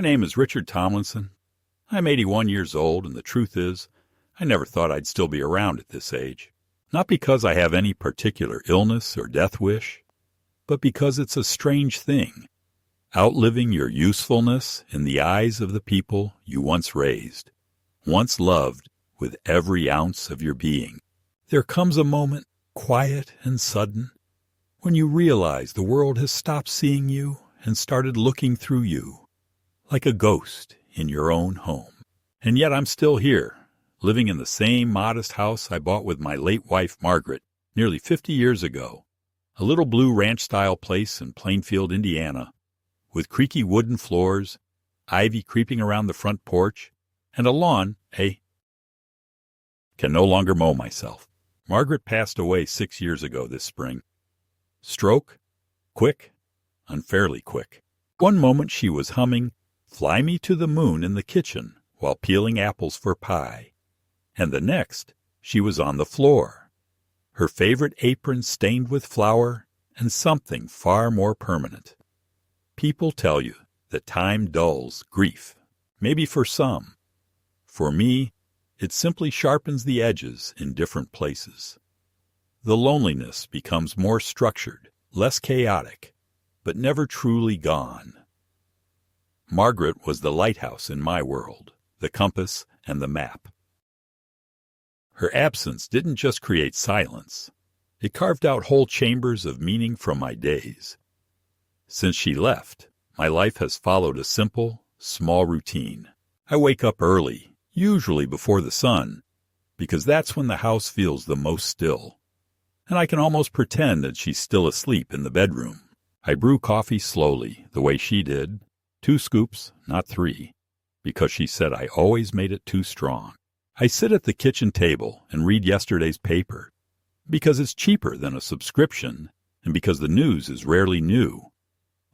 My name is Richard Tomlinson. I'm 81 years old, and the truth is, I never thought I'd still be around at this age. Not because I have any particular illness or death wish, but because it's a strange thing, outliving your usefulness in the eyes of the people you once raised, once loved with every ounce of your being. There comes a moment, quiet and sudden, when you realize the world has stopped seeing you and started looking through you, like a ghost in your own home. And yet I'm still here, living in the same modest house I bought with my late wife, Margaret, nearly 50 years ago, a little blue ranch-style place in Plainfield, Indiana, with creaky wooden floors, ivy creeping around the front porch, and a lawn can no longer mow myself. Margaret passed away 6 years ago this spring. Stroke? Quick? Unfairly quick. One moment she was humming "Fly Me to the Moon" in the kitchen while peeling apples for pie, and the next she was on the floor, her favorite apron stained with flour and something far more permanent. People tell you that time dulls grief, maybe for some. For me, it simply sharpens the edges in different places. The loneliness becomes more structured, less chaotic, but never truly gone. Margaret was the lighthouse in my world, the compass and the map. Her absence didn't just create silence. It carved out whole chambers of meaning from my days. Since she left, my life has followed a simple, small routine. I wake up early, usually before the sun, because that's when the house feels the most still. And I can almost pretend that she's still asleep in the bedroom. I brew coffee slowly, the way she did, 2 scoops, not 3, because she said I always made it too strong. I sit at the kitchen table and read yesterday's paper, because it's cheaper than a subscription, and because the news is rarely new,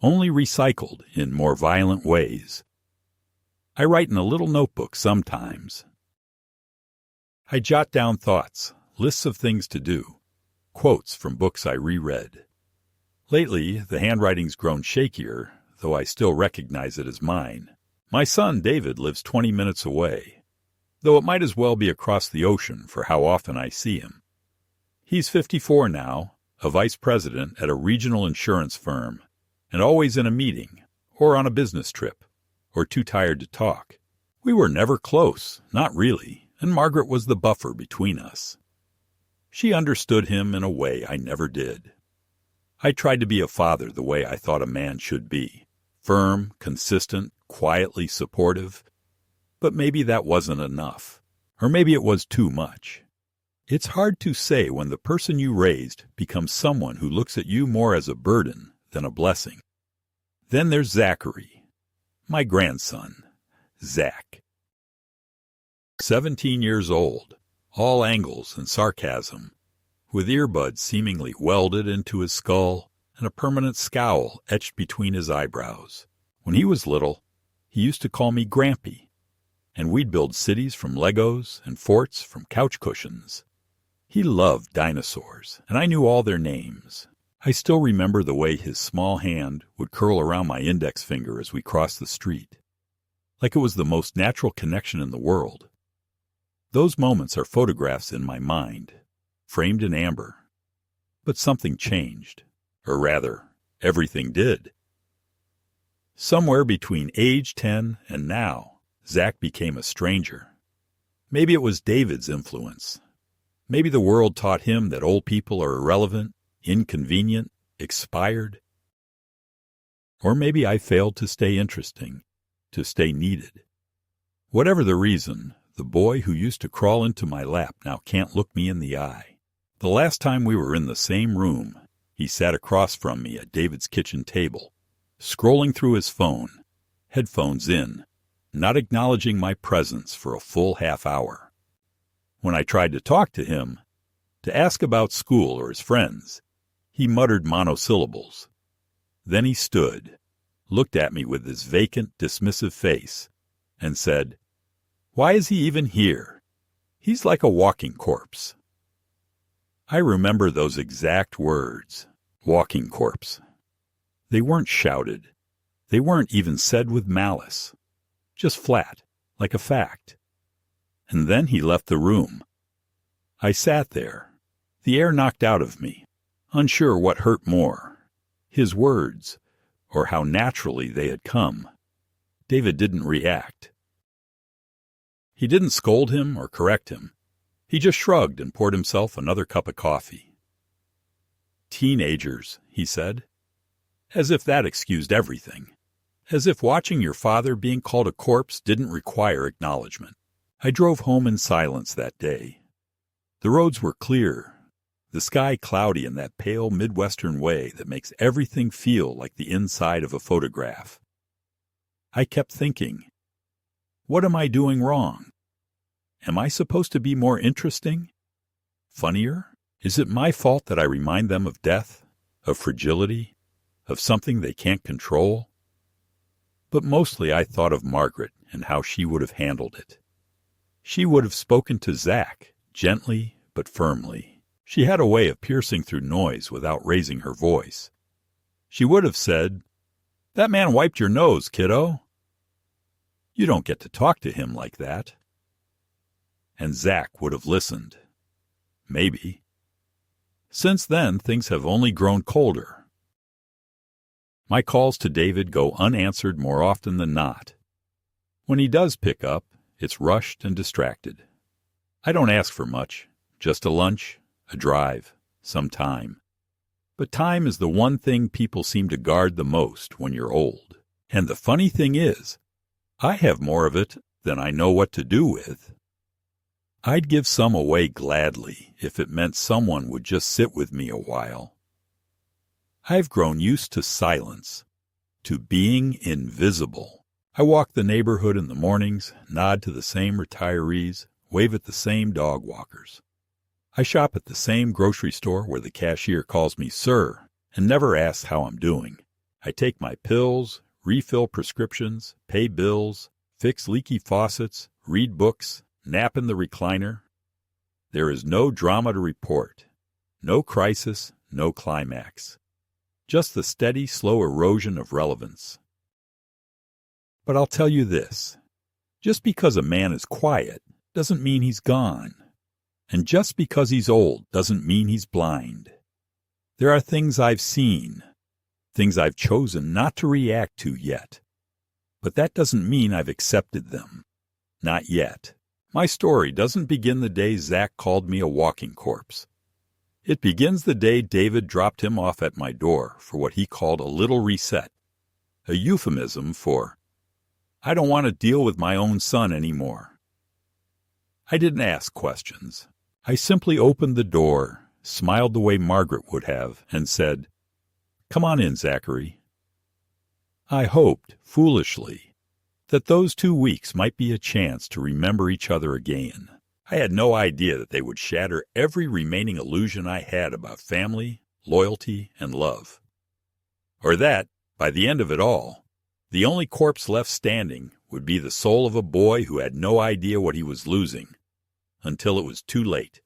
only recycled in more violent ways. I write in a little notebook sometimes. I jot down thoughts, lists of things to do, quotes from books I reread. Lately, the handwriting's grown shakier, though I still recognize it as mine. My son, David, lives 20 minutes away, though it might as well be across the ocean for how often I see him. He's 54 now, a vice president at a regional insurance firm, and always in a meeting, or on a business trip, or too tired to talk. We were never close, not really, and Margaret was the buffer between us. She understood him in a way I never did. I tried to be a father the way I thought a man should be, firm, consistent, quietly supportive. But maybe that wasn't enough, or maybe it was too much. It's hard to say when the person you raised becomes someone who looks at you more as a burden than a blessing. Then there's Zachary, my grandson, Zach. 17 years old, all angles and sarcasm, with earbuds seemingly welded into his skull and a permanent scowl etched between his eyebrows. When he was little, he used to call me Grampy, and we'd build cities from Legos and forts from couch cushions. He loved dinosaurs, and I knew all their names. I still remember the way his small hand would curl around my index finger as we crossed the street, like it was the most natural connection in the world. Those moments are photographs in my mind, framed in amber. But something changed, or rather, everything did. Somewhere between age 10 and now, Zach became a stranger. Maybe it was David's influence. Maybe the world taught him that old people are irrelevant, inconvenient, expired. Or maybe I failed to stay interesting, to stay needed. Whatever the reason, the boy who used to crawl into my lap now can't look me in the eye. The last time we were in the same room, he sat across from me at David's kitchen table, scrolling through his phone, headphones in, not acknowledging my presence for a full half hour. When I tried to talk to him, to ask about school or his friends, he muttered monosyllables. Then he stood, looked at me with his vacant, dismissive face, and said, "Why is he even here? He's like a walking corpse." I remember those exact words, walking corpse. They weren't shouted. They weren't even said with malice, just flat, like a fact. And then he left the room. I sat there, the air knocked out of me, unsure what hurt more, his words, or how naturally they had come. David didn't react. He didn't scold him or correct him. He just shrugged and poured himself another cup of coffee. "Teenagers," he said, as if that excused everything, as if watching your father being called a corpse didn't require acknowledgement. I drove home in silence that day. The roads were clear, the sky cloudy in that pale Midwestern way that makes everything feel like the inside of a photograph. I kept thinking, what am I doing wrong? Am I supposed to be more interesting? Funnier? Is it my fault that I remind them of death, of fragility, of something they can't control? But mostly I thought of Margaret and how she would have handled it. She would have spoken to Zach, gently but firmly. She had a way of piercing through noise without raising her voice. She would have said, "That man wiped your nose, kiddo. You don't get to talk to him like that." And Zach would have listened. Maybe. Since then, things have only grown colder. My calls to David go unanswered more often than not. When he does pick up, it's rushed and distracted. I don't ask for much, just a lunch, a drive, some time. But time is the one thing people seem to guard the most when you're old. And the funny thing is, I have more of it than I know what to do with. I'd give some away gladly if it meant someone would just sit with me a while. I've grown used to silence, to being invisible. I walk the neighborhood in the mornings, nod to the same retirees, wave at the same dog walkers. I shop at the same grocery store where the cashier calls me sir and never asks how I'm doing. I take my pills, refill prescriptions, pay bills, fix leaky faucets, read books, nap in the recliner. There is no drama to report, no crisis, no climax. Just the steady, slow erosion of relevance. But I'll tell you this, just because a man is quiet doesn't mean he's gone. And just because he's old doesn't mean he's blind. There are things I've seen, things I've chosen not to react to yet. But that doesn't mean I've accepted them. Not yet. My story doesn't begin the day Zach called me a walking corpse. It begins the day David dropped him off at my door for what he called a little reset, a euphemism for, I don't want to deal with my own son anymore. I didn't ask questions. I simply opened the door, smiled the way Margaret would have, and said, "Come on in, Zachary." I hoped, foolishly, that those 2 weeks might be a chance to remember each other again. I had no idea that they would shatter every remaining illusion I had about family, loyalty, and love. Or that, by the end of it all, the only corpse left standing would be the soul of a boy who had no idea what he was losing, until it was too late.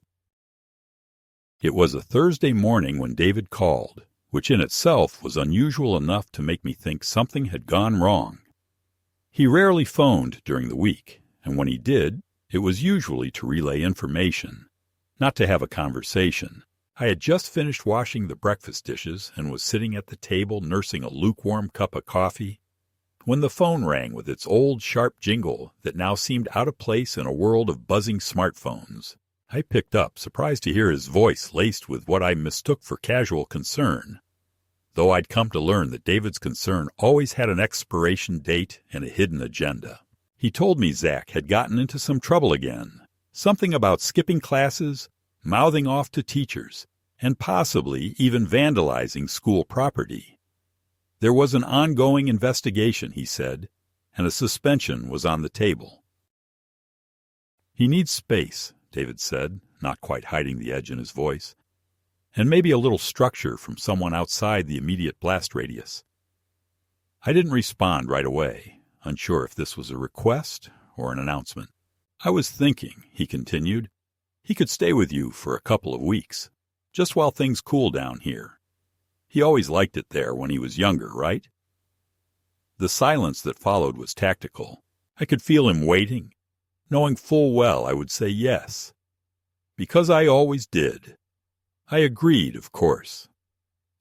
It was a Thursday morning when David called, which in itself was unusual enough to make me think something had gone wrong. He rarely phoned during the week, and when he did, it was usually to relay information, not to have a conversation. I had just finished washing the breakfast dishes and was sitting at the table nursing a lukewarm cup of coffee when the phone rang with its old sharp jingle that now seemed out of place in a world of buzzing smartphones. I picked up, surprised to hear his voice laced with what I mistook for casual concern, though I'd come to learn that David's concern always had an expiration date and a hidden agenda. He told me Zach had gotten into some trouble again, something about skipping classes, mouthing off to teachers, and possibly even vandalizing school property. There was an ongoing investigation, he said, and a suspension was on the table. He needs space, David said, not quite hiding the edge in his voice, and maybe a little structure from someone outside the immediate blast radius. I didn't respond right away, unsure if this was a request or an announcement. I was thinking, he continued, he could stay with you for a couple of weeks, just while things cool down here. He always liked it there when he was younger, right? The silence that followed was tactical. I could feel him waiting, knowing full well I would say yes. Because I always did. I agreed, of course.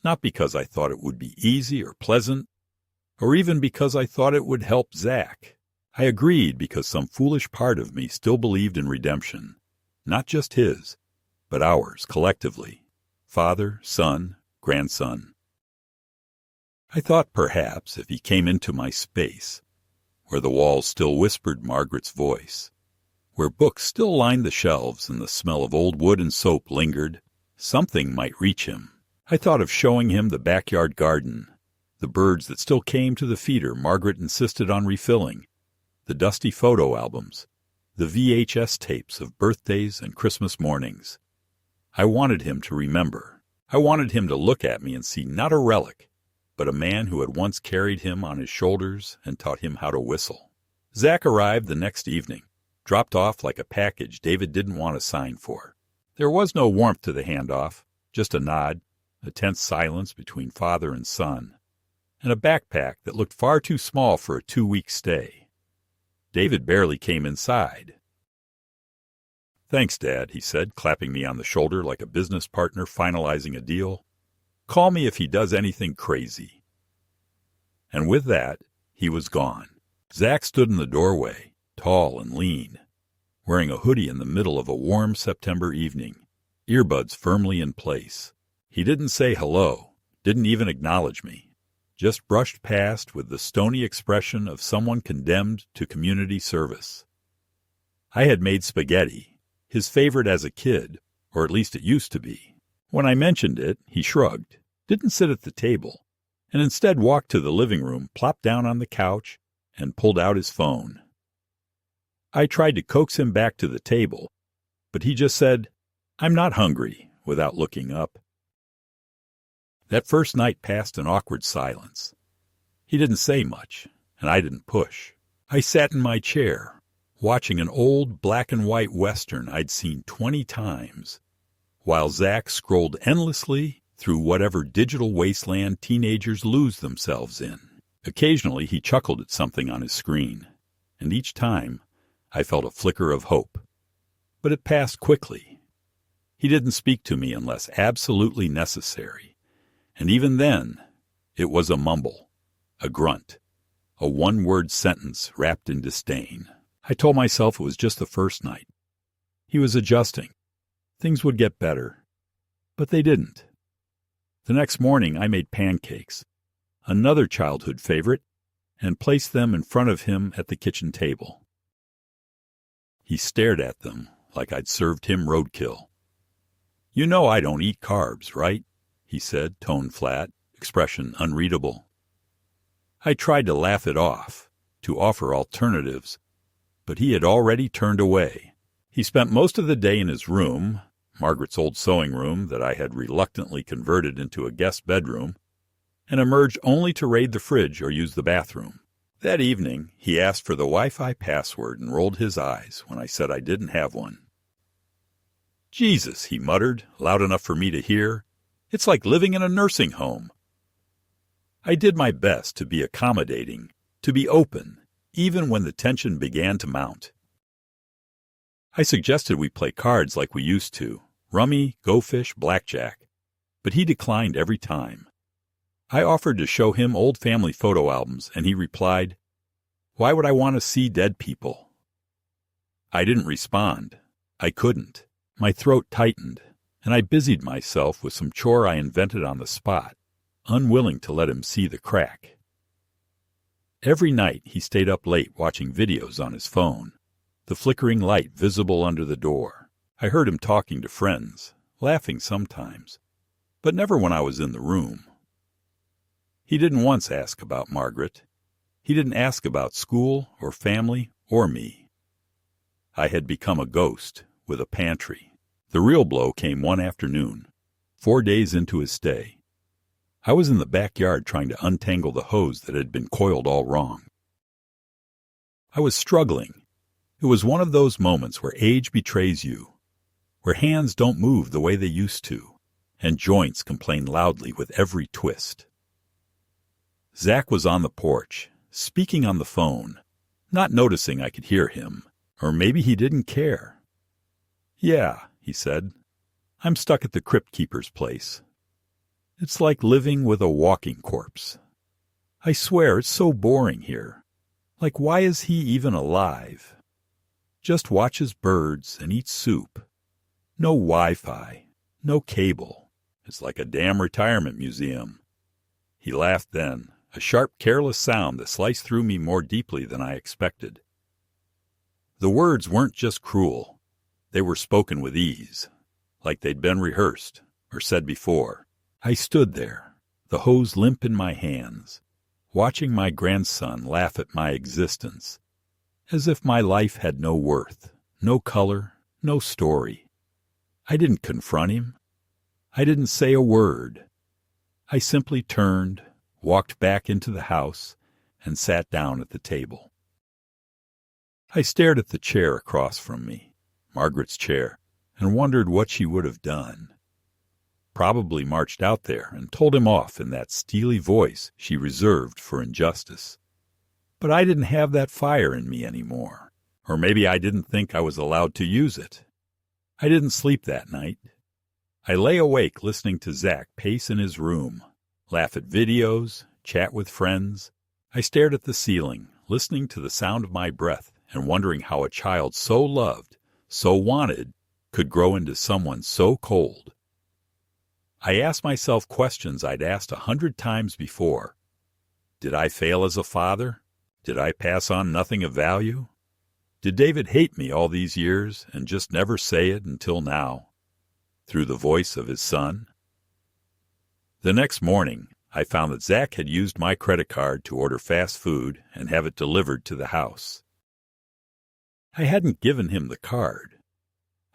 Not because I thought it would be easy or pleasant, or even because I thought it would help Zach. I agreed because some foolish part of me still believed in redemption. Not just his, but ours collectively. Father, son, grandson. I thought perhaps if he came into my space, where the walls still whispered Margaret's voice, where books still lined the shelves and the smell of old wood and soap lingered, something might reach him. I thought of showing him the backyard garden, the birds that still came to the feeder Margaret insisted on refilling, the dusty photo albums, the VHS tapes of birthdays and Christmas mornings. I wanted him to remember. I wanted him to look at me and see not a relic, but a man who had once carried him on his shoulders and taught him how to whistle. Zach arrived the next evening, dropped off like a package David didn't want to sign for. There was no warmth to the handoff, just a nod, a tense silence between father and son, and a backpack that looked far too small for a 2-week stay. David barely came inside. "Thanks, Dad," he said, clapping me on the shoulder like a business partner finalizing a deal. "Call me if he does anything crazy." And with that, he was gone. Zach stood in the doorway, tall and lean, wearing a hoodie in the middle of a warm September evening, earbuds firmly in place. He didn't say hello, didn't even acknowledge me, just brushed past with the stony expression of someone condemned to community service. I had made spaghetti, his favorite as a kid, or at least it used to be. When I mentioned it, he shrugged, didn't sit at the table, and instead walked to the living room, plopped down on the couch, and pulled out his phone. I tried to coax him back to the table, but he just said, "I'm not hungry," without looking up. That first night passed in awkward silence. He didn't say much, and I didn't push. I sat in my chair, watching an old black-and-white Western I'd seen 20 times, while Zach scrolled endlessly through whatever digital wasteland teenagers lose themselves in. Occasionally he chuckled at something on his screen, and each time I felt a flicker of hope. But it passed quickly. He didn't speak to me unless absolutely necessary, and even then it was a mumble, a grunt, a one-word sentence wrapped in disdain. I told myself it was just the first night. He was adjusting. Things would get better. But they didn't. The next morning I made pancakes, another childhood favorite, and placed them in front of him at the kitchen table. He stared at them like I'd served him roadkill. "You know I don't eat carbs, right?" he said, tone flat, expression unreadable. I tried to laugh it off, to offer alternatives, but he had already turned away. He spent most of the day in his room, Margaret's old sewing room that I had reluctantly converted into a guest bedroom, and emerged only to raid the fridge or use the bathroom. That evening, he asked for the Wi-Fi password and rolled his eyes when I said I didn't have one. "Jesus," he muttered, loud enough for me to hear. "It's like living in a nursing home." I did my best to be accommodating, to be open, even when the tension began to mount. I suggested we play cards like we used to, rummy, go fish, blackjack, but he declined every time. I offered to show him old family photo albums, and he replied, "Why would I want to see dead people?" I didn't respond. I couldn't. My throat tightened, and I busied myself with some chore I invented on the spot, unwilling to let him see the crack. Every night he stayed up late watching videos on his phone, the flickering light visible under the door. I heard him talking to friends, laughing sometimes, but never when I was in the room. He didn't once ask about Margaret. He didn't ask about school or family or me. I had become a ghost with a pantry. The real blow came one afternoon, 4 days into his stay. I was in the backyard trying to untangle the hose that had been coiled all wrong. I was struggling. It was one of those moments where age betrays you, where hands don't move the way they used to, and joints complain loudly with every twist. Zach was on the porch, speaking on the phone, not noticing I could hear him, or maybe he didn't care. "Yeah," he said, "I'm stuck at the crypt keeper's place. It's like living with a walking corpse. I swear it's so boring here. Like, why is he even alive? Just watches birds and eats soup. No Wi-Fi, no cable. It's like a damn retirement museum." He laughed then, a sharp, careless sound that sliced through me more deeply than I expected. The words weren't just cruel. They were spoken with ease, like they'd been rehearsed or said before. I stood there, the hose limp in my hands, watching my grandson laugh at my existence, as if my life had no worth, no color, no story. I didn't confront him. I didn't say a word. I simply turned, walked back into the house, and sat down at the table. I stared at the chair across from me, Margaret's chair, and wondered what she would have done. Probably marched out there and told him off in that steely voice she reserved for injustice. But I didn't have that fire in me anymore, or maybe I didn't think I was allowed to use it. I didn't sleep that night. I lay awake listening to Zach pace in his room, laugh at videos, chat with friends. I stared at the ceiling, listening to the sound of my breath and wondering how a child so loved, so wanted, could grow into someone so cold. I asked myself questions I'd asked 100 times before. Did I fail as a father? Did I pass on nothing of value? Did David hate me all these years and just never say it until now, through the voice of his son? The next morning, I found that Zach had used my credit card to order fast food and have it delivered to the house. I hadn't given him the card.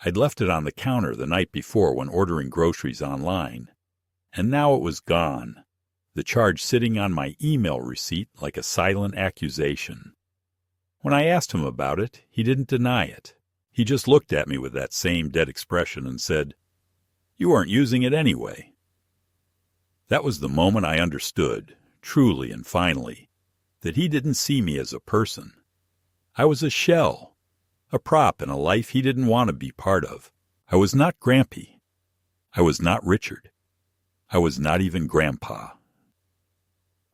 I'd left it on the counter the night before when ordering groceries online, and now it was gone, the charge sitting on my email receipt like a silent accusation. When I asked him about it, he didn't deny it. He just looked at me with that same dead expression and said, "You aren't using it anyway." That was the moment I understood, truly and finally, that he didn't see me as a person. I was a shell, a prop in a life he didn't want to be part of. I was not Grampy. I was not Richard. I was not even Grandpa.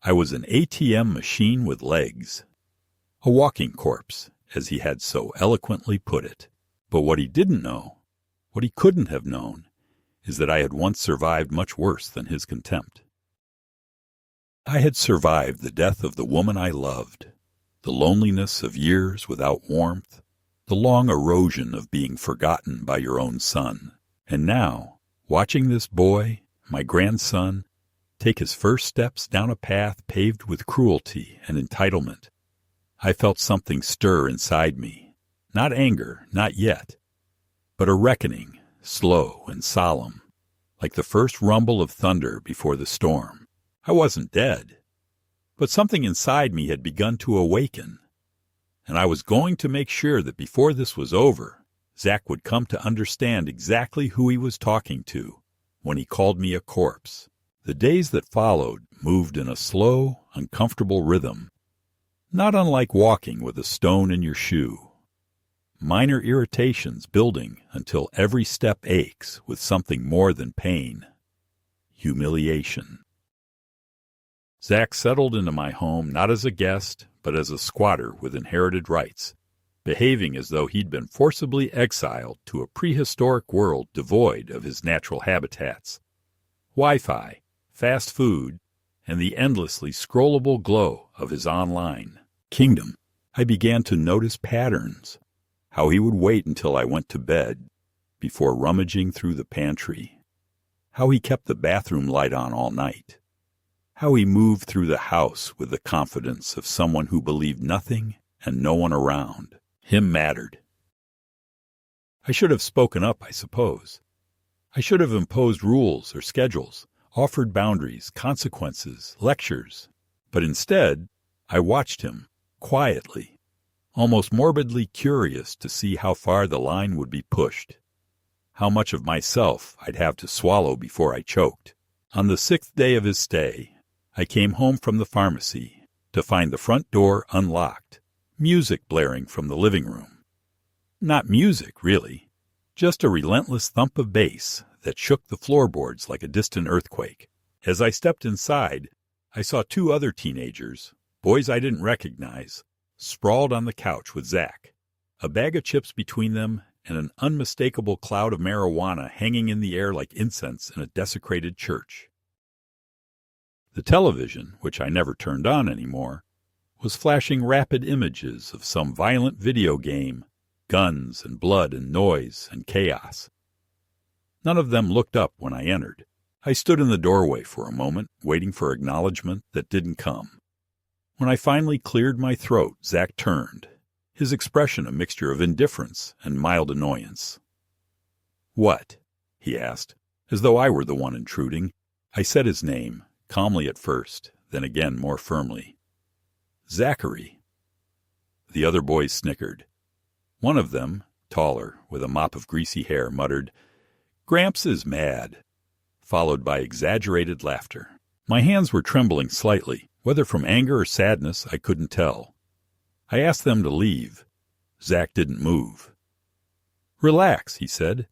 I was an ATM machine with legs. A walking corpse, as he had so eloquently put it. But what he didn't know, what he couldn't have known, is that I had once survived much worse than his contempt. I had survived the death of the woman I loved, the loneliness of years without warmth, the long erosion of being forgotten by your own son. And now, watching this boy, my grandson, take his first steps down a path paved with cruelty and entitlement, I felt something stir inside me. Not anger, not yet, but a reckoning, slow and solemn, like the first rumble of thunder before the storm. I wasn't dead, but something inside me had begun to awaken, and I was going to make sure that before this was over, Zach would come to understand exactly who he was talking to when he called me a corpse. The days that followed moved in a slow, uncomfortable rhythm, not unlike walking with a stone in your shoe. Minor irritations building until every step aches with something more than pain. Humiliation. Zach settled into my home not as a guest, but as a squatter with inherited rights, behaving as though he'd been forcibly exiled to a prehistoric world devoid of his natural habitats. Wi-Fi, fast food, and the endlessly scrollable glow of his online kingdom. I began to notice patterns, how he would wait until I went to bed before rummaging through the pantry, how he kept the bathroom light on all night, how he moved through the house with the confidence of someone who believed nothing and no one around him mattered. I should have spoken up, I suppose. I should have imposed rules or schedules, offered boundaries, consequences, lectures. But instead, I watched him, quietly, almost morbidly curious to see how far the line would be pushed, how much of myself I'd have to swallow before I choked. On the 6th day of his stay, I came home from the pharmacy, to find the front door unlocked, music blaring from the living room. Not music, really, just a relentless thump of bass that shook the floorboards like a distant earthquake. As I stepped inside, I saw two other teenagers, boys I didn't recognize, sprawled on the couch with Zach, a bag of chips between them and an unmistakable cloud of marijuana hanging in the air like incense in a desecrated church. The television, which I never turned on anymore, was flashing rapid images of some violent video game, guns and blood and noise and chaos. None of them looked up when I entered. I stood in the doorway for a moment, waiting for acknowledgement that didn't come. When I finally cleared my throat, Zach turned, his expression a mixture of indifference and mild annoyance. "What?" he asked, as though I were the one intruding. I said his name, calmly at first, then again more firmly. "Zachary." The other boys snickered. One of them, taller, with a mop of greasy hair, muttered, "Gramps is mad," followed by exaggerated laughter. My hands were trembling slightly, whether from anger or sadness I couldn't tell. I asked them to leave. Zach didn't move. "Relax," he said.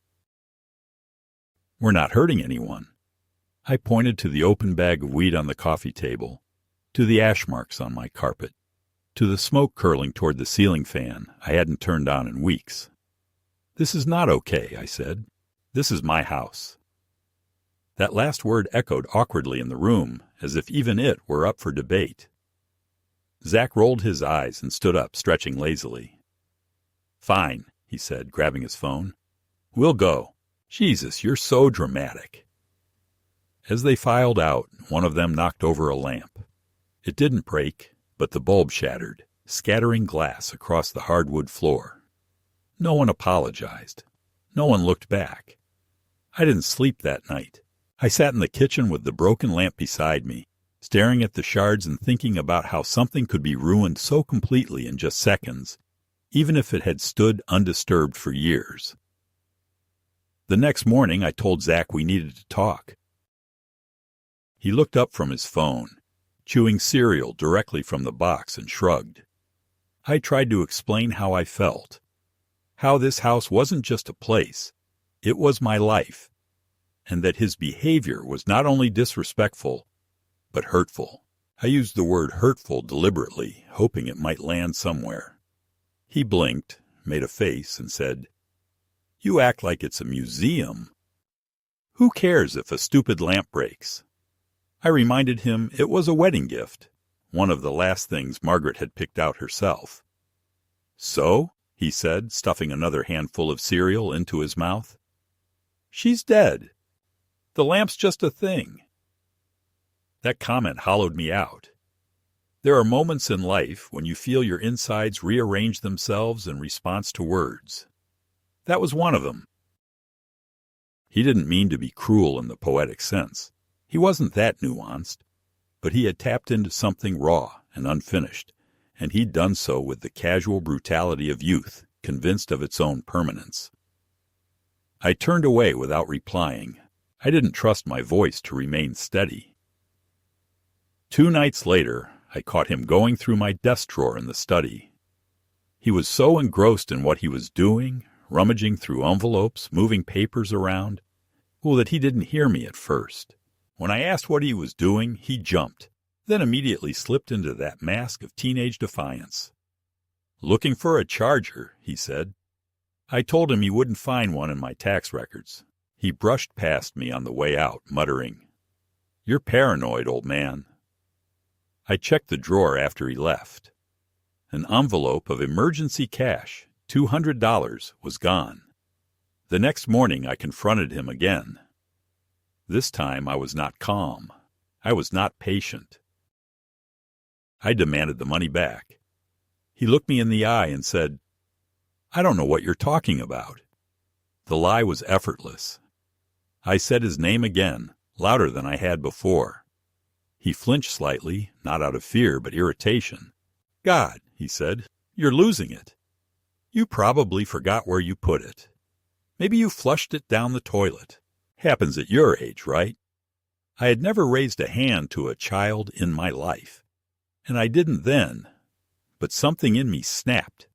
"We're not hurting anyone." I pointed to the open bag of weed on the coffee table, to the ash marks on my carpet, to the smoke curling toward the ceiling fan I hadn't turned on in weeks. "This is not okay," I said. "This is my house." That last word echoed awkwardly in the room, as if even it were up for debate. Zach rolled his eyes and stood up, stretching lazily. "Fine," he said, grabbing his phone. "We'll go. Jesus, you're so dramatic." As they filed out, one of them knocked over a lamp. It didn't break, but the bulb shattered, scattering glass across the hardwood floor. No one apologized. No one looked back. I didn't sleep that night. I sat in the kitchen with the broken lamp beside me, staring at the shards and thinking about how something could be ruined so completely in just seconds, even if it had stood undisturbed for years. The next morning, I told Zach we needed to talk. He looked up from his phone, chewing cereal directly from the box, and shrugged. I tried to explain how I felt, how this house wasn't just a place, it was my life, and that his behavior was not only disrespectful, but hurtful. I used the word hurtful deliberately, hoping it might land somewhere. He blinked, made a face, and said, "You act like it's a museum. Who cares if a stupid lamp breaks?" I reminded him it was a wedding gift, one of the last things Margaret had picked out herself. "So?" he said, stuffing another handful of cereal into his mouth. "She's dead. The lamp's just a thing." That comment hollowed me out. There are moments in life when you feel your insides rearrange themselves in response to words. That was one of them. He didn't mean to be cruel in the poetic sense. He wasn't that nuanced, but he had tapped into something raw and unfinished, and he'd done so with the casual brutality of youth, convinced of its own permanence. I turned away without replying. I didn't trust my voice to remain steady. 2 nights later, I caught him going through my desk drawer in the study. He was so engrossed in what he was doing, rummaging through envelopes, moving papers around, that he didn't hear me at first. When I asked what he was doing, he jumped, then immediately slipped into that mask of teenage defiance. "Looking for a charger," he said. I told him he wouldn't find one in my tax records. He brushed past me on the way out, muttering, "You're paranoid, old man." I checked the drawer after he left. An envelope of emergency cash, $200, was gone. The next morning I confronted him again. This time I was not calm. I was not patient. I demanded the money back. He looked me in the eye and said, "I don't know what you're talking about." The lie was effortless. I said his name again, louder than I had before. He flinched slightly, not out of fear but irritation. "God," he said, "you're losing it. You probably forgot where you put it. Maybe you flushed it down the toilet. Happens at your age, right?" I had never raised a hand to a child in my life, And I didn't then, but something in me snapped,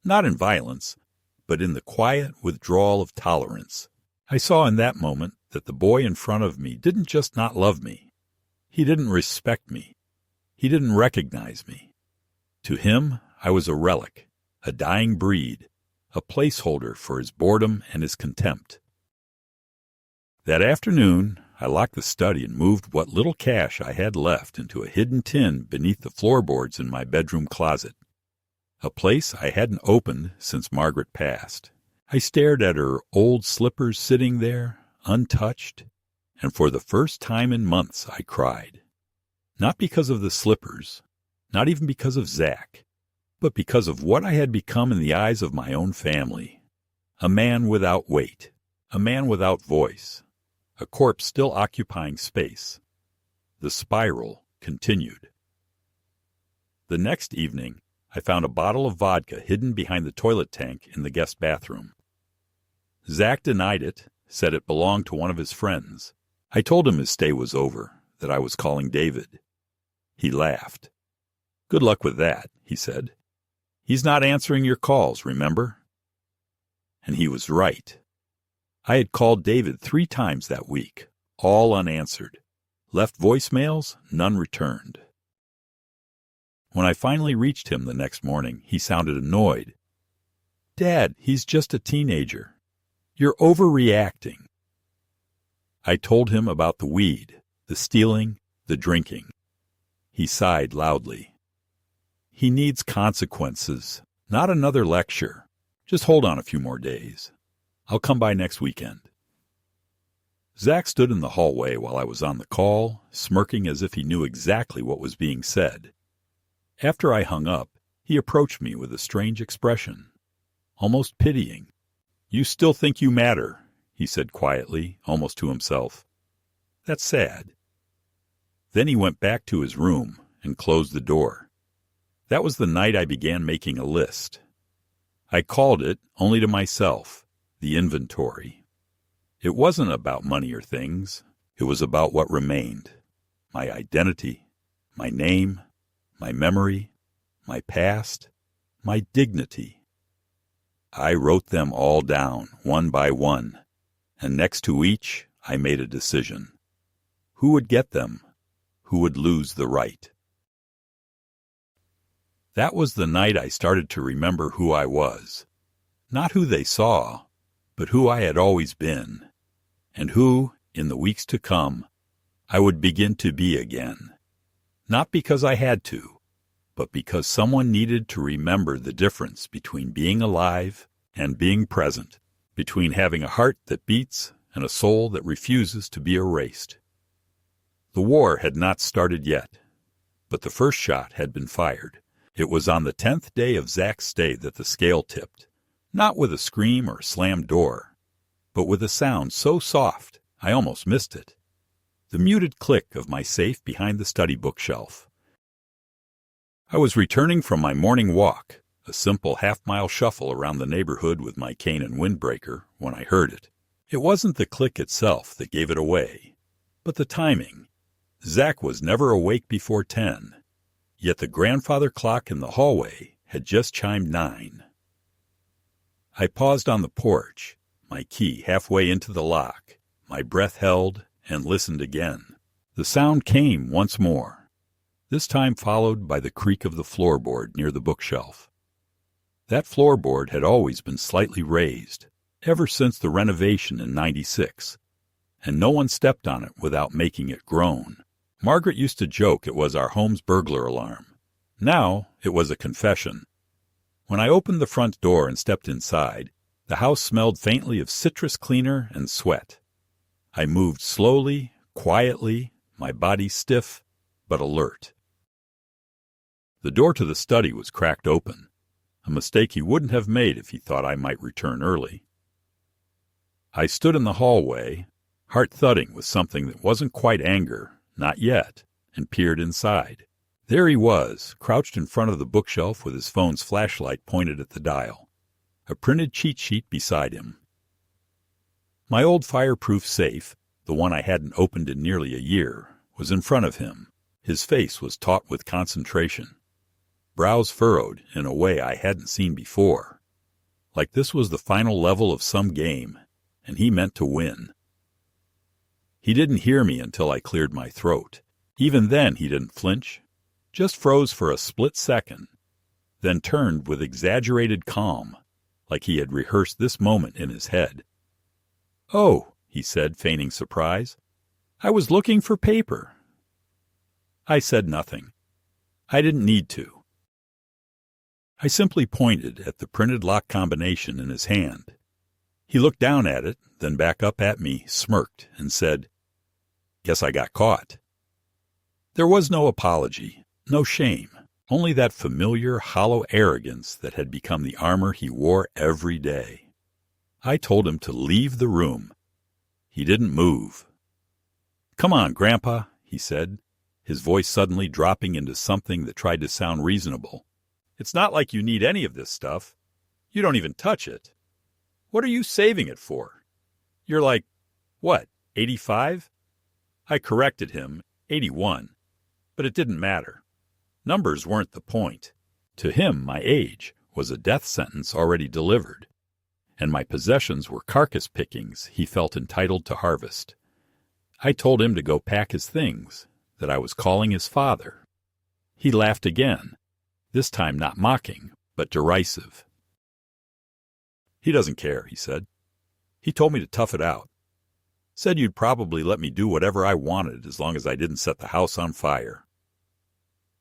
not in violence, but in the quiet withdrawal of tolerance. I saw in that moment that the boy in front of me didn't just not love me. He didn't respect me. He didn't recognize me. To him, I was a relic, a dying breed, a placeholder for his boredom and his contempt. That afternoon, I locked the study and moved what little cash I had left into a hidden tin beneath the floorboards in my bedroom closet, a place I hadn't opened since Margaret passed. I stared at her old slippers sitting there, untouched, and for the first time in months I cried. Not because of the slippers, not even because of Zach, but because of what I had become in the eyes of my own family. A man without weight, a man without voice, a corpse still occupying space. The spiral continued. The next evening, I found a bottle of vodka hidden behind the toilet tank in the guest bathroom. Zach denied it, said it belonged to one of his friends. I told him his stay was over, that I was calling David. He laughed. "Good luck with that," he said. "He's not answering your calls, remember?" And he was right. I had called David 3 times that week, all unanswered. Left voicemails, none returned. When I finally reached him the next morning, he sounded annoyed. "Dad, he's just a teenager. You're overreacting." I told him about the weed, the stealing, the drinking. He sighed loudly. "He needs consequences, not another lecture. Just hold on a few more days. I'll come by next weekend." Zach stood in the hallway while I was on the call, smirking as if he knew exactly what was being said. After I hung up, he approached me with a strange expression, almost pitying. "You still think you matter," he said quietly, almost to himself. "That's sad." Then he went back to his room and closed the door. That was the night I began making a list. I called it, only to myself, the inventory. It wasn't about money or things. It was about what remained. My identity, my name, my memory, my past, my dignity. I wrote them all down, one by one, and next to each I made a decision. Who would get them? Who would lose the right? That was the night I started to remember who I was. Not who they saw, but who I had always been, and who, in the weeks to come, I would begin to be again. Not because I had to, but because someone needed to remember the difference between being alive and being present, between having a heart that beats and a soul that refuses to be erased. The war had not started yet, but the first shot had been fired. It was on the 10th day of Zach's stay that the scale tipped, not with a scream or a slammed door, but with a sound so soft I almost missed it. The muted click of my safe behind the study bookshelf. I was returning from my morning walk, a simple half-mile shuffle around the neighborhood with my cane and windbreaker, when I heard it. It wasn't the click itself that gave it away, but the timing. Zach was never awake before 10, yet the grandfather clock in the hallway had just chimed 9. I paused on the porch, my key halfway into the lock, my breath held, and listened again. The sound came once more, this time followed by the creak of the floorboard near the bookshelf. That floorboard had always been slightly raised, ever since the renovation in '96, and no one stepped on it without making it groan. Margaret used to joke it was our home's burglar alarm. Now it was a confession. When I opened the front door and stepped inside, the house smelled faintly of citrus cleaner and sweat. I moved slowly, quietly, my body stiff, but alert. The door to the study was cracked open, a mistake he wouldn't have made if he thought I might return early. I stood in the hallway, heart thudding with something that wasn't quite anger, not yet, and peered inside. There he was, crouched in front of the bookshelf with his phone's flashlight pointed at the dial, a printed cheat sheet beside him. My old fireproof safe, the one I hadn't opened in nearly a year, was in front of him, His face was taut with concentration, brows furrowed in a way I hadn't seen before, like this was the final level of some game, and he meant to win. He didn't hear me until I cleared my throat. Even then he didn't flinch, just froze for a split second, then turned with exaggerated calm, like he had rehearsed this moment in his head. "Oh," he said, feigning surprise. "I was looking for paper." I said nothing. I didn't need to. I simply pointed at the printed lock combination in his hand. He looked down at it, then back up at me, smirked, and said, "Guess I got caught." There was no apology, no shame, only that familiar, hollow arrogance that had become the armor he wore every day. I told him to leave the room. He didn't move. "Come on, Grandpa," he said, his voice suddenly dropping into something that tried to sound reasonable. "It's not like you need any of this stuff. You don't even touch it. What are you saving it for? You're like, what, 85? I corrected him, 81. But it didn't matter. Numbers weren't the point. To him, my age was a death sentence already delivered, and my possessions were carcass pickings he felt entitled to harvest. I told him to go pack his things, that I was calling his father. He laughed again, this time not mocking, but derisive. "He doesn't care," he said. "He told me to tough it out. Said you'd probably let me do whatever I wanted as long as I didn't set the house on fire."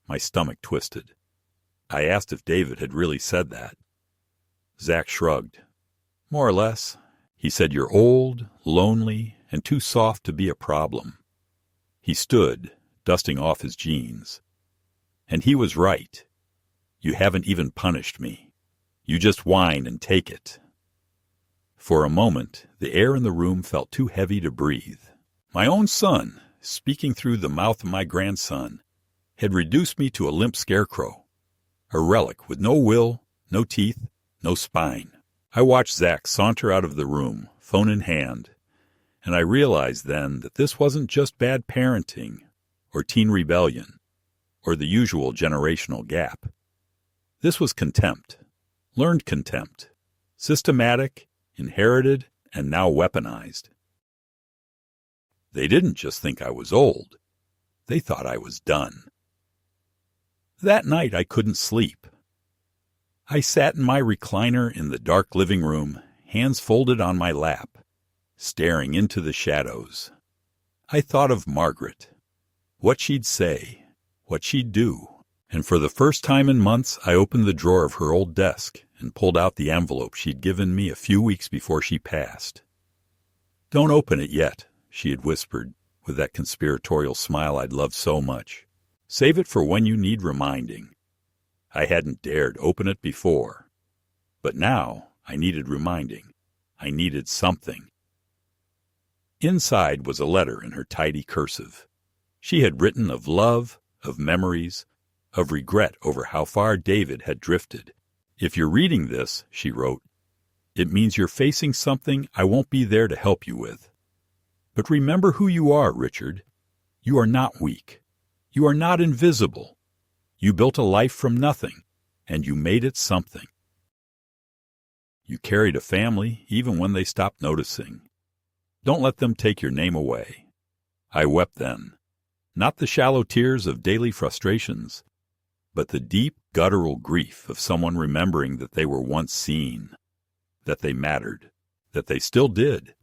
My stomach twisted. I asked if David had really said that. Zach shrugged. "More or less. He said you're old, lonely, and too soft to be a problem." He stood, dusting off his jeans. "And he was right. You haven't even punished me. You just whine and take it." For a moment, the air in the room felt too heavy to breathe. My own son, speaking through the mouth of my grandson, had reduced me to a limp scarecrow, a relic with no will, no teeth, no spine. I watched Zach saunter out of the room, phone in hand, and I realized then that this wasn't just bad parenting or teen rebellion or the usual generational gap. This was contempt, learned contempt, systematic, inherited, and now weaponized. They didn't just think I was old. They thought I was done. That night I couldn't sleep. I sat in my recliner in the dark living room, hands folded on my lap, staring into the shadows. I thought of Margaret, what she'd say, what she'd do, and for the first time in months I opened the drawer of her old desk and pulled out the envelope she'd given me a few weeks before she passed. "Don't open it yet," she had whispered, with that conspiratorial smile I'd loved so much. "Save it for when you need reminding." I hadn't dared open it before, but now I needed reminding. I needed something. Inside was a letter in her tidy cursive. She had written of love, of memories, of regret over how far David had drifted. "If you're reading this," she wrote, "it means you're facing something I won't be there to help you with. But remember who you are, Richard. You are not weak. You are not invisible. You built a life from nothing, and you made it something. You carried a family even when they stopped noticing. Don't let them take your name away." I wept then, not the shallow tears of daily frustrations, but the deep, guttural grief of someone remembering that they were once seen, that they mattered, that they still did.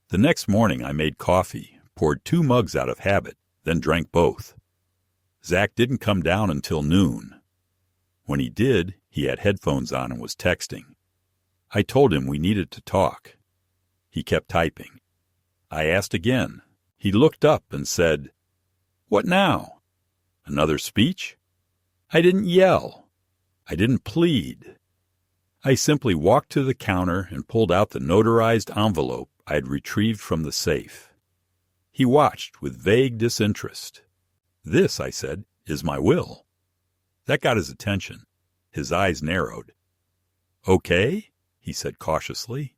The next morning I made coffee, poured 2 mugs out of habit, then drank both. Zach didn't come down until noon. When he did, he had headphones on and was texting. I told him we needed to talk. He kept typing. I asked again. He looked up and said, "What now? Another speech?" I didn't yell. I didn't plead. I simply walked to the counter and pulled out the notarized envelope I had retrieved from the safe. He watched with vague disinterest. "This," I said, "is my will." That got his attention. His eyes narrowed. "Okay," he said cautiously.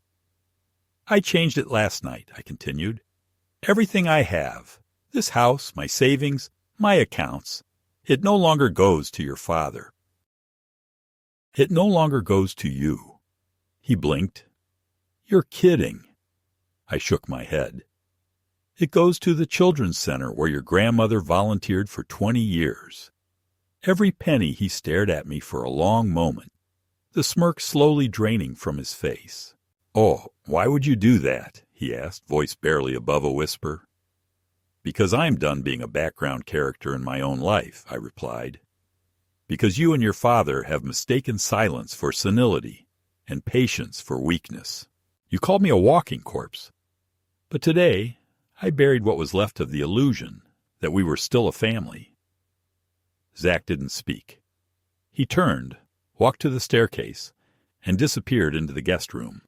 "I changed it last night," I continued. "Everything I have, This house, my savings, my accounts, it no longer goes to your father. It no longer goes to you." He blinked. "You're kidding." I shook my head. "It goes to the children's center where your grandmother volunteered for 20 years. Every penny." He stared at me for a long moment, the smirk slowly draining from his face. "Oh, why would you do that?" he asked, voice barely above a whisper. "Because I'm done being a background character in my own life," I replied. "Because you and your father have mistaken silence for senility and patience for weakness. You called me a walking corpse. But today, I buried what was left of the illusion that we were still a family." Zach didn't speak. He turned, walked to the staircase, and disappeared into the guest room.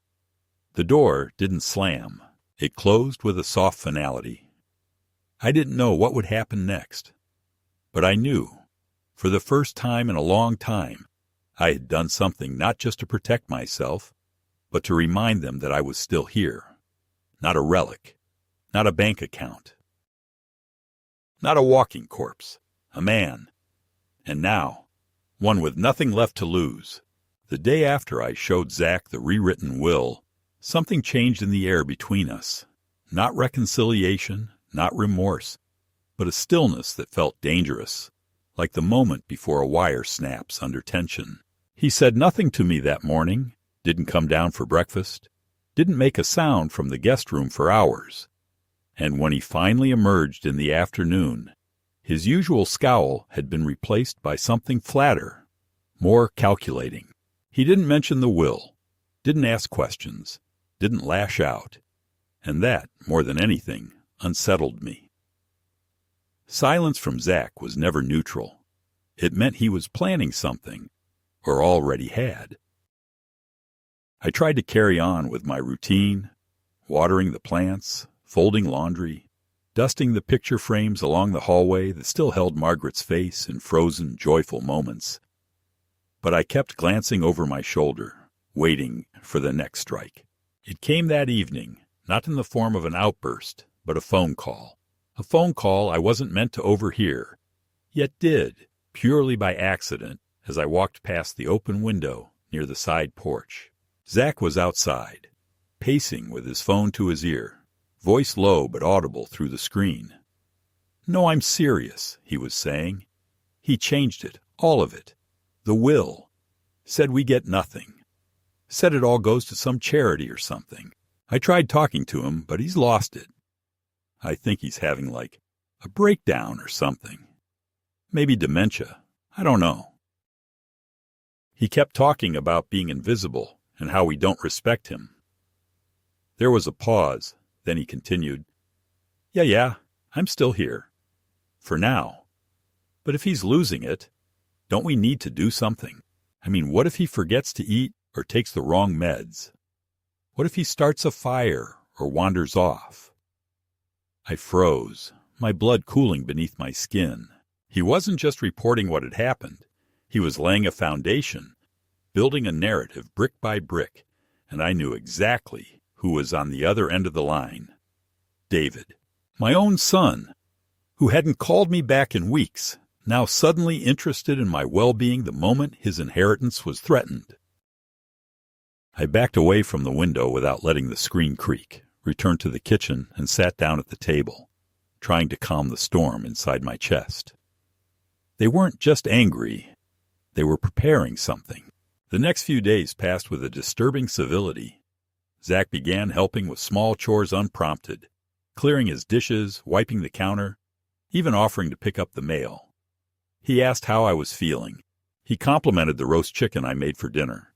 The door didn't slam. It closed with a soft finality. I didn't know what would happen next. But I knew, for the first time in a long time, I had done something not just to protect myself, but to remind them that I was still here. Not a relic, not a bank account, not a walking corpse, a man. And now, one with nothing left to lose. The day after I showed Zach the rewritten will, something changed in the air between us. Not reconciliation, not remorse, but a stillness that felt dangerous, like the moment before a wire snaps under tension. He said nothing to me that morning, didn't come down for breakfast, didn't make a sound from the guest room for hours. And when he finally emerged in the afternoon, his usual scowl had been replaced by something flatter, more calculating. He didn't mention the will, didn't ask questions, didn't lash out, and that, more than anything, unsettled me. Silence from Zach was never neutral. It meant he was planning something, or already had. I tried to carry on with my routine, watering the plants, folding laundry, dusting the picture frames along the hallway that still held Margaret's face in frozen, joyful moments. But I kept glancing over my shoulder, waiting for the next strike. It came that evening, not in the form of an outburst, but a phone call. A phone call I wasn't meant to overhear, yet did, purely by accident, as I walked past the open window near the side porch. Zach was outside, pacing with his phone to his ear, voice low but audible through the screen. "No, I'm serious," he was saying. He changed it, all of it. The will. Said we get nothing. Said it all goes to some charity or something. I tried talking to him, but he's lost it. I think he's having, like, a breakdown or something. Maybe dementia. I don't know. He kept talking about being invisible and how we don't respect him. There was a pause. Then he continued, Yeah, I'm still here. For now. But if he's losing it, don't we need to do something? I mean, what if he forgets to eat or takes the wrong meds? What if he starts a fire or wanders off? I froze, my blood cooling beneath my skin. He wasn't just reporting what had happened. He was laying a foundation, building a narrative brick by brick, and I knew exactly who was on the other end of the line. David, my own son, who hadn't called me back in weeks, now suddenly interested in my well-being the moment his inheritance was threatened. I backed away from the window without letting the screen creak, returned to the kitchen, and sat down at the table, trying to calm the storm inside my chest. They weren't just angry. They were preparing something. The next few days passed with a disturbing civility. Zach began helping with small chores unprompted, clearing his dishes, wiping the counter, even offering to pick up the mail. He asked how I was feeling. He complimented the roast chicken I made for dinner.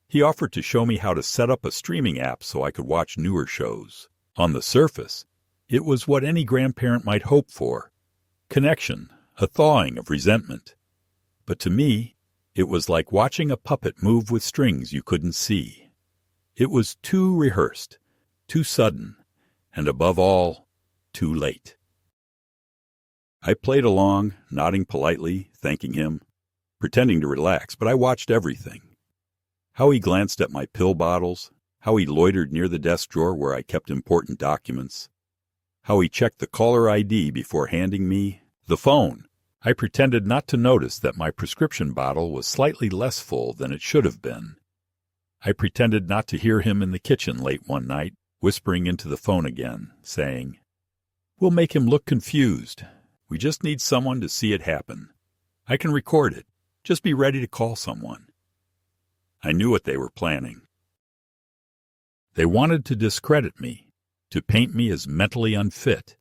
He offered to show me how to set up a streaming app so I could watch newer shows. On the surface, it was what any grandparent might hope for. Connection, a thawing of resentment. But to me, it was like watching a puppet move with strings you couldn't see. It was too rehearsed, too sudden, and above all, too late. I played along, nodding politely, thanking him, pretending to relax, but I watched everything. How he glanced at my pill bottles, how he loitered near the desk drawer where I kept important documents, how he checked the caller ID before handing me the phone. I pretended not to notice that my prescription bottle was slightly less full than it should have been. I pretended not to hear him in the kitchen late one night, whispering into the phone again, saying, "We'll make him look confused. We just need someone to see it happen. I can record it. Just be ready to call someone." I knew what they were planning. They wanted to discredit me, to paint me as mentally unfit,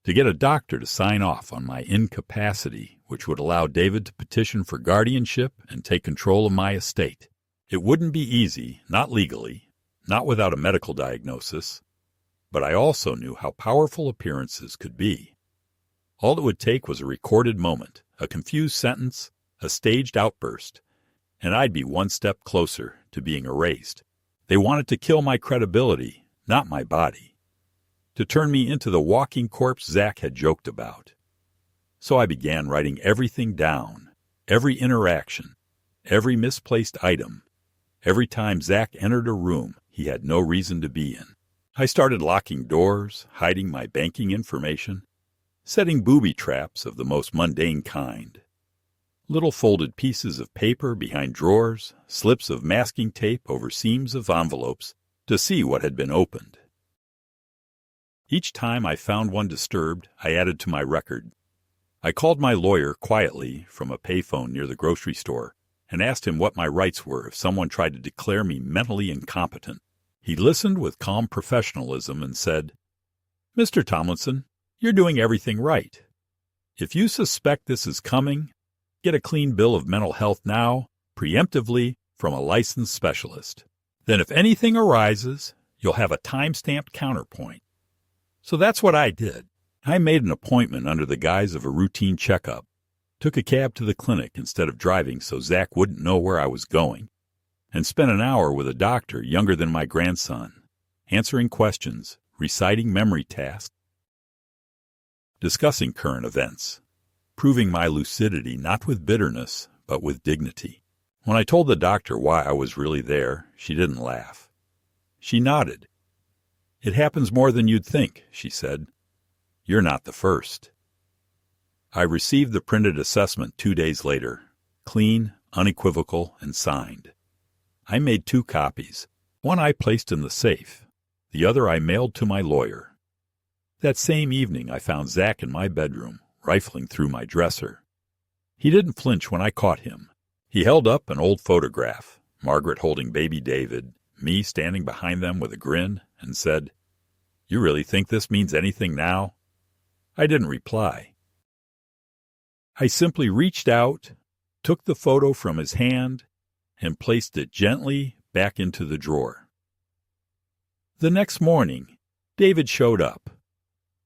to get a doctor to sign off on my incapacity, which would allow David to petition for guardianship and take control of my estate. It wouldn't be easy, not legally, not without a medical diagnosis, but I also knew how powerful appearances could be. All it would take was a recorded moment, a confused sentence, a staged outburst, and I'd be one step closer to being erased. They wanted to kill my credibility, not my body, to turn me into the walking corpse Zach had joked about. So I began writing everything down, every interaction, every misplaced item, every time Zach entered a room he had no reason to be in. I started locking doors, hiding my banking information, setting booby traps of the most mundane kind. Little folded pieces of paper behind drawers, slips of masking tape over seams of envelopes to see what had been opened. Each time I found one disturbed, I added to my record. I called my lawyer quietly from a payphone near the grocery store and asked him what my rights were if someone tried to declare me mentally incompetent. He listened with calm professionalism and said, "Mr. Tomlinson, you're doing everything right. If you suspect this is coming, get a clean bill of mental health now, preemptively, from a licensed specialist. Then if anything arises, you'll have a time-stamped counterpoint." So that's what I did. I made an appointment under the guise of a routine checkup, took a cab to the clinic instead of driving so Zach wouldn't know where I was going, and spent an hour with a doctor younger than my grandson, answering questions, reciting memory tasks, discussing current events, proving my lucidity not with bitterness, but with dignity. When I told the doctor why I was really there, she didn't laugh. She nodded. "It happens more than you'd think," she said. "You're not the first." I received the printed assessment 2 days later, clean, unequivocal, and signed. I made 2 copies. One I placed in the safe. The other I mailed to my lawyer. That same evening I found Zach in my bedroom, rifling through my dresser. He didn't flinch when I caught him. He held up an old photograph, Margaret holding baby David, me standing behind them with a grin, and said, "You really think this means anything now?" I didn't reply. I simply reached out, took the photo from his hand, and placed it gently back into the drawer. The next morning, David showed up.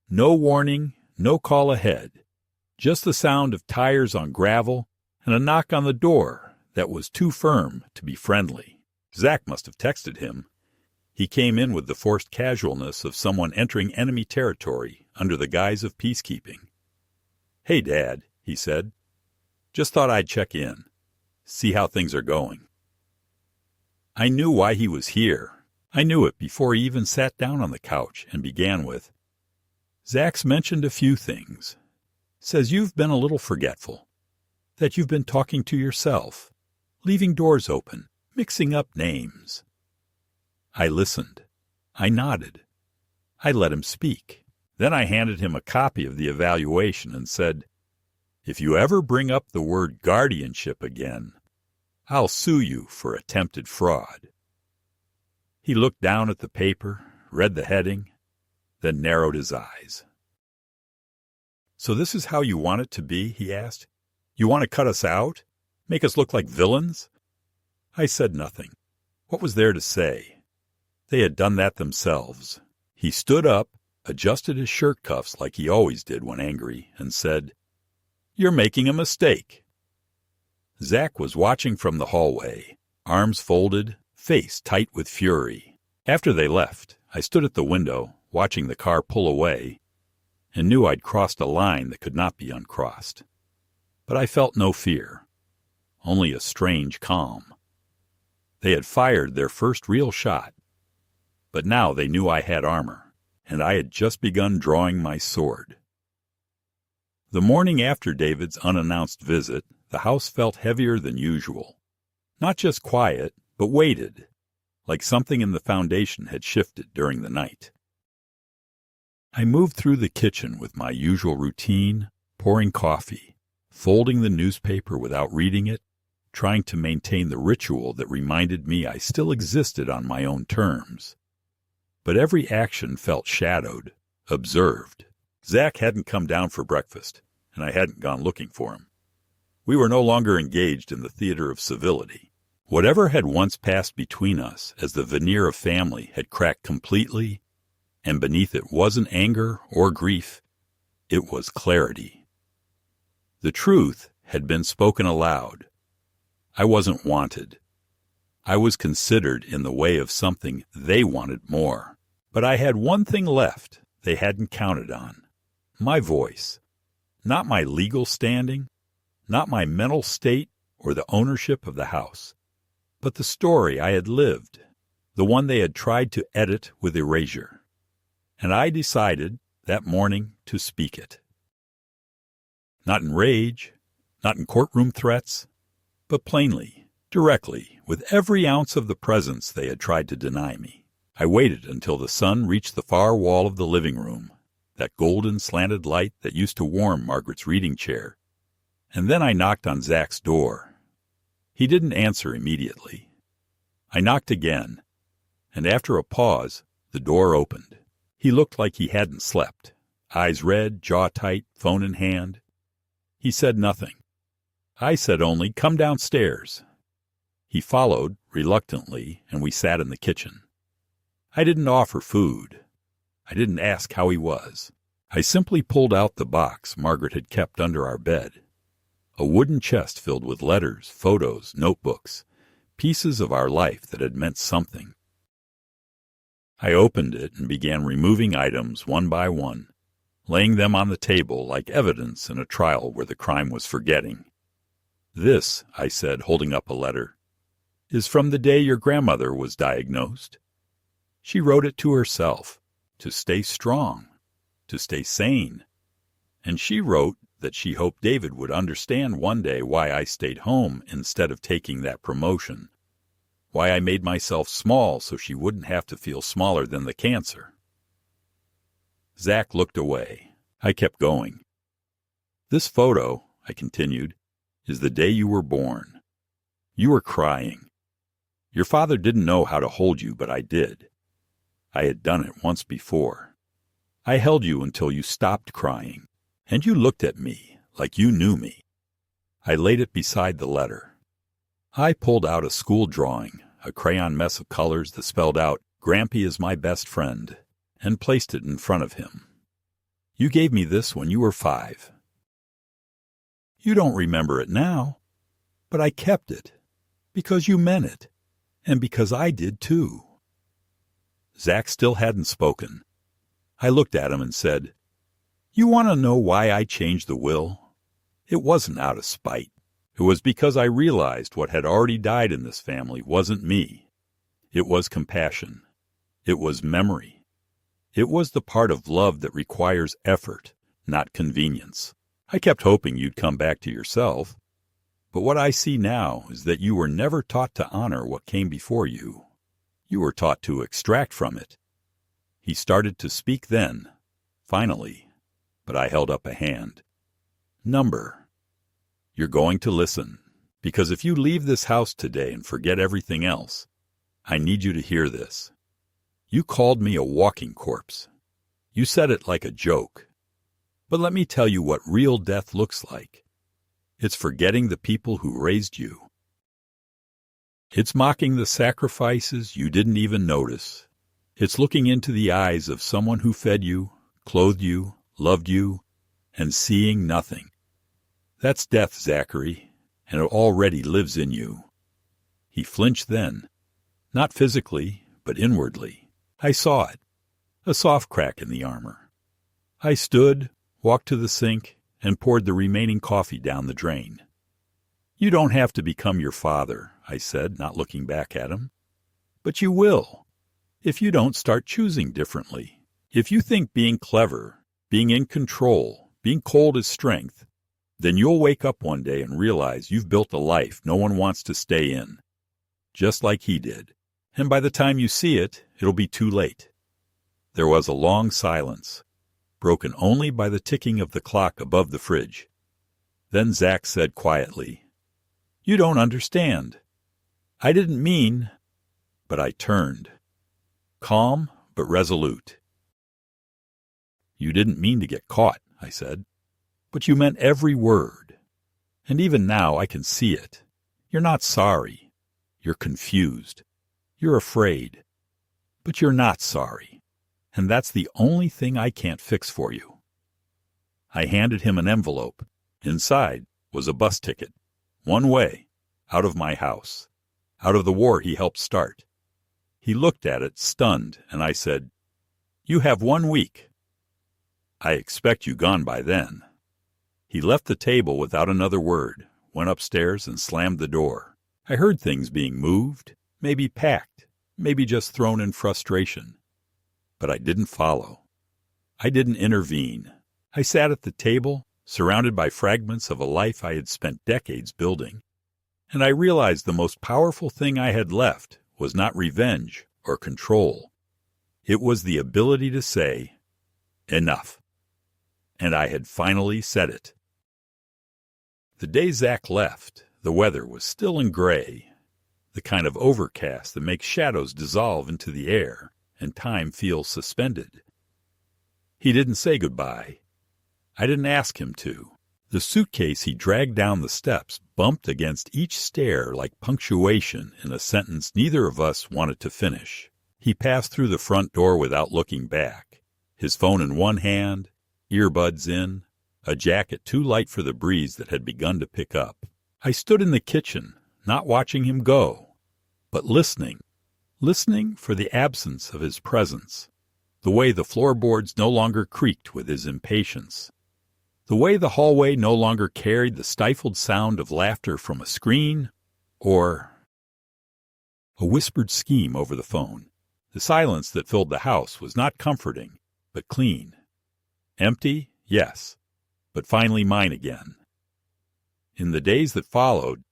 No warning, no call ahead, just the sound of tires on gravel and a knock on the door that was too firm to be friendly. Zach must have texted him. He came in with the forced casualness of someone entering enemy territory under the guise of peacekeeping. "Hey, Dad," he said. "Just thought I'd check in, see how things are going." I knew why he was here. I knew it before he even sat down on the couch and began with, "Zach's mentioned a few things. Says you've been a little forgetful, that you've been talking to yourself, leaving doors open, mixing up names." I listened. I nodded. I let him speak. Then I handed him a copy of the evaluation and said, "If you ever bring up the word guardianship again, I'll sue you for attempted fraud." He looked down at the paper, read the heading, then narrowed his eyes. "So this is how you want it to be?" he asked. "You want to cut us out? Make us look like villains?" I said nothing. What was there to say? They had done that themselves. He stood up, adjusted his shirt cuffs like he always did when angry, and said, "You're making a mistake." Zach was watching from the hallway, arms folded, face tight with fury. After they left, I stood at the window, watching the car pull away, and knew I'd crossed a line that could not be uncrossed. But I felt no fear, only a strange calm. They had fired their first real shot, but now they knew I had armor, and I had just begun drawing my sword. The morning after David's unannounced visit, the house felt heavier than usual. Not just quiet, but weighted, like something in the foundation had shifted during the night. I moved through the kitchen with my usual routine, pouring coffee, folding the newspaper without reading it, trying to maintain the ritual that reminded me I still existed on my own terms. But every action felt shadowed, observed. Zach hadn't come down for breakfast, and I hadn't gone looking for him. We were no longer engaged in the theater of civility. Whatever had once passed between us as the veneer of family had cracked completely, and beneath it wasn't anger or grief, it was clarity. The truth had been spoken aloud. I wasn't wanted. I was considered in the way of something they wanted more. But I had one thing left they hadn't counted on. My voice. Not my legal standing, not my mental state or the ownership of the house, but the story I had lived, the one they had tried to edit with erasure. And I decided that morning to speak it. Not in rage, not in courtroom threats, but plainly, directly, with every ounce of the presence they had tried to deny me. I waited until the sun reached the far wall of the living room, that golden slanted light that used to warm Margaret's reading chair, and then I knocked on Zach's door. He didn't answer immediately. I knocked again, and after a pause, the door opened. He looked like he hadn't slept, eyes red, jaw tight, phone in hand. He said nothing. I said only, "Come downstairs." He followed, reluctantly, and we sat in the kitchen. I didn't offer food. I didn't ask how he was. I simply pulled out the box Margaret had kept under our bed. A wooden chest filled with letters, photos, notebooks, pieces of our life that had meant something. I opened it and began removing items one by one, laying them on the table like evidence in a trial where the crime was forgetting. "This," I said, holding up a letter, "is from the day your grandmother was diagnosed. She wrote it to herself, to stay strong, to stay sane. And she wrote that she hoped David would understand one day why I stayed home instead of taking that promotion, why I made myself small so she wouldn't have to feel smaller than the cancer." Zach looked away. I kept going. "This photo," I continued, "is the day you were born. You were crying. Your father didn't know how to hold you, but I did. I had done it once before. I held you until you stopped crying, and you looked at me like you knew me." I laid it beside the letter. I pulled out a school drawing, a crayon mess of colors that spelled out, "Grampy is my best friend," and placed it in front of him. "You gave me this when you were 5. You don't remember it now, but I kept it, because you meant it, and because I did too." Zach still hadn't spoken. I looked at him and said, "You want to know why I changed the will? It wasn't out of spite. It was because I realized what had already died in this family wasn't me. It was compassion. It was memory. It was the part of love that requires effort, not convenience. I kept hoping you'd come back to yourself. But what I see now is that you were never taught to honor what came before you. You were taught to extract from it." He started to speak then, finally, but I held up a hand. "Number. You're going to listen, because if you leave this house today and forget everything else, I need you to hear this. You called me a walking corpse. You said it like a joke. But let me tell you what real death looks like. It's forgetting the people who raised you. It's mocking the sacrifices you didn't even notice. It's looking into the eyes of someone who fed you, clothed you, loved you, and seeing nothing. That's death, Zachary, and it already lives in you." He flinched then, not physically, but inwardly. I saw it, a soft crack in the armor. I stood, walked to the sink, and poured the remaining coffee down the drain. "You don't have to become your father," I said, not looking back at him. "But you will, if you don't start choosing differently, If you think being clever, being in control, being cold is strength, then you'll wake up one day and realize you've built a life no one wants to stay in, just like he did. And by the time you see it, it'll be too late. There was a long silence, broken only by the ticking of the clock above the fridge. Then Zach said quietly, "You don't understand. I didn't mean—" But I turned, calm but resolute. "You didn't mean to get caught," I said, "but you meant every word. And even now I can see it. You're not sorry. You're confused. You're afraid. But you're not sorry. And that's the only thing I can't fix for you." I handed him an envelope. Inside was a bus ticket, one way, out of my house, out of the war he helped start. He looked at it, stunned, and I said, "You have 1 week. I expect you gone by then." He left the table without another word, went upstairs and slammed the door. I heard things being moved, maybe packed, maybe just thrown in frustration. But I didn't follow. I didn't intervene. I sat at the table, surrounded by fragments of a life I had spent decades building. And I realized the most powerful thing I had left was not revenge or control. It was the ability to say, "Enough." And I had finally said it. The day Zach left, the weather was still and gray, the kind of overcast that makes shadows dissolve into the air and time feels suspended. He didn't say goodbye. I didn't ask him to. The suitcase he dragged down the steps bumped against each stair like punctuation in a sentence neither of us wanted to finish. He passed through the front door without looking back, his phone in one hand, earbuds in, a jacket too light for the breeze that had begun to pick up. I stood in the kitchen, not watching him go, but listening for the absence of his presence, the way the floorboards no longer creaked with his impatience, the way the hallway no longer carried the stifled sound of laughter from a screen or a whispered scheme over the phone. The silence that filled the house was not comforting, but clean. Empty, yes, but finally mine again. In the days that followed,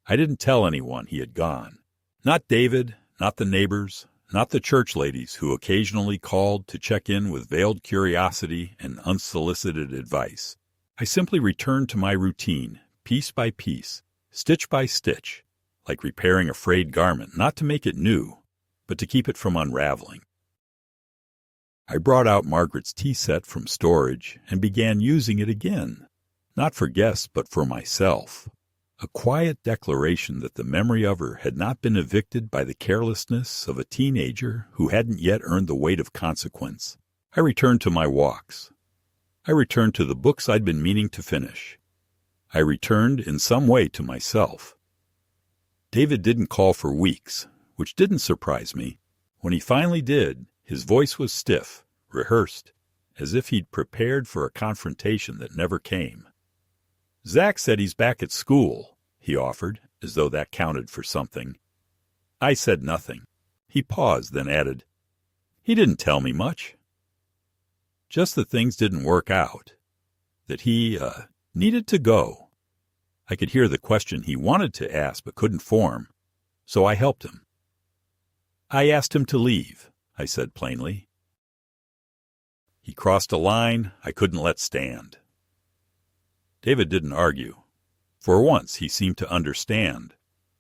I didn't tell anyone he had gone. Not David, not the neighbors, not the church ladies who occasionally called to check in with veiled curiosity and unsolicited advice. I simply returned to my routine, piece by piece, stitch by stitch, like repairing a frayed garment, not to make it new, but to keep it from unraveling. I brought out Margaret's tea set from storage and began using it again, not for guests but for myself. A quiet declaration that the memory of her had not been evicted by the carelessness of a teenager who hadn't yet earned the weight of consequence. I returned to my walks. I returned to the books I'd been meaning to finish. I returned in some way to myself. David didn't call for weeks, which didn't surprise me. When he finally did, his voice was stiff, rehearsed, as if he'd prepared for a confrontation that never came. "Zach said he's back at school," he offered, as though that counted for something. I said nothing. He paused, then added, "He didn't tell me much. Just that things didn't work out. That he, needed to go." I could hear the question he wanted to ask but couldn't form, so I helped him. "I asked him to leave," I said plainly. He crossed a line I couldn't let stand. David didn't argue. For once he seemed to understand,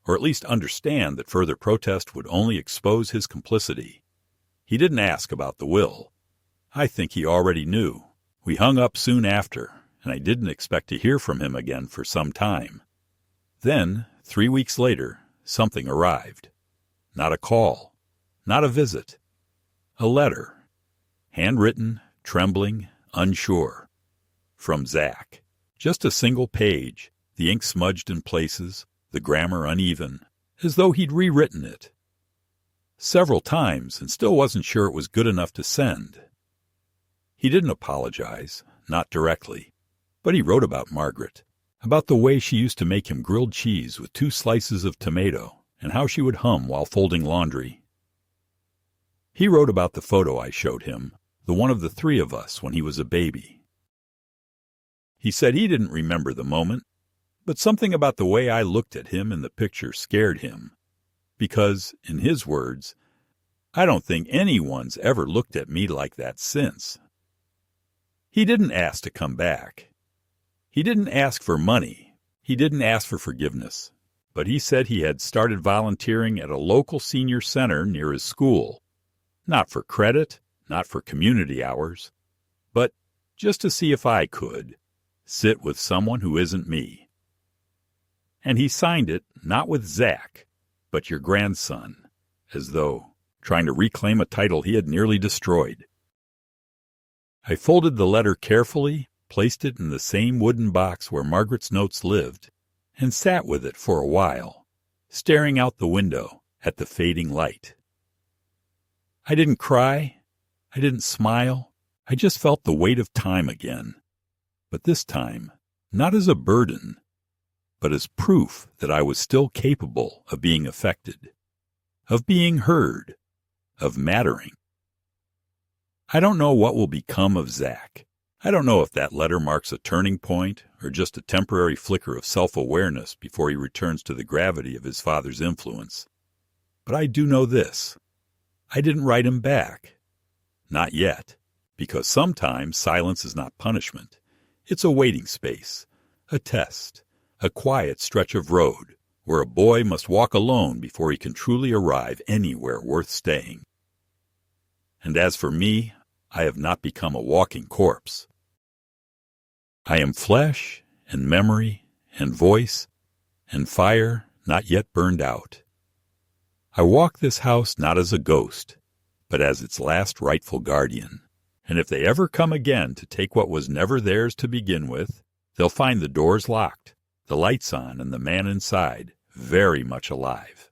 or at least understand that further protest would only expose his complicity. He didn't ask about the will. I think he already knew. We hung up soon after, and I didn't expect to hear from him again for some time. Then, 3 weeks later, something arrived. Not a call, not a visit. A letter. Handwritten, trembling, unsure. From Zach. Just a single page, the ink smudged in places, the grammar uneven, as though he'd rewritten it. Several times, and still wasn't sure it was good enough to send. He didn't apologize, not directly, but he wrote about Margaret, about the way she used to make him grilled cheese with 2 slices of tomato, and how she would hum while folding laundry. He wrote about the photo I showed him, the one of the three of us when he was a baby. He said he didn't remember the moment, but something about the way I looked at him in the picture scared him, because, in his words, I don't think anyone's ever looked at me like that since. He didn't ask to come back. He didn't ask for money. He didn't ask for forgiveness. But he said he had started volunteering at a local senior center near his school. Not for credit, not for community hours, but just to see if I could sit with someone who isn't me. And he signed it not with Zach, but your grandson, as though trying to reclaim a title he had nearly destroyed. I folded the letter carefully, placed it in the same wooden box where Margaret's notes lived, and sat with it for a while, staring out the window at the fading light. I didn't cry. I didn't smile. I just felt the weight of time again. But this time, not as a burden, but as proof that I was still capable of being affected, of being heard, of mattering. I don't know what will become of Zach. I don't know if that letter marks a turning point or just a temporary flicker of self-awareness before he returns to the gravity of his father's influence. But I do know this. I didn't write him back. Not yet, because sometimes silence is not punishment. It's a waiting space, a test, a quiet stretch of road where a boy must walk alone before he can truly arrive anywhere worth staying. And as for me, I have not become a walking corpse. I am flesh and memory and voice and fire not yet burned out. I walk this house not as a ghost, but as its last rightful guardian. And if they ever come again to take what was never theirs to begin with, they'll find the doors locked, the lights on, and the man inside very much alive.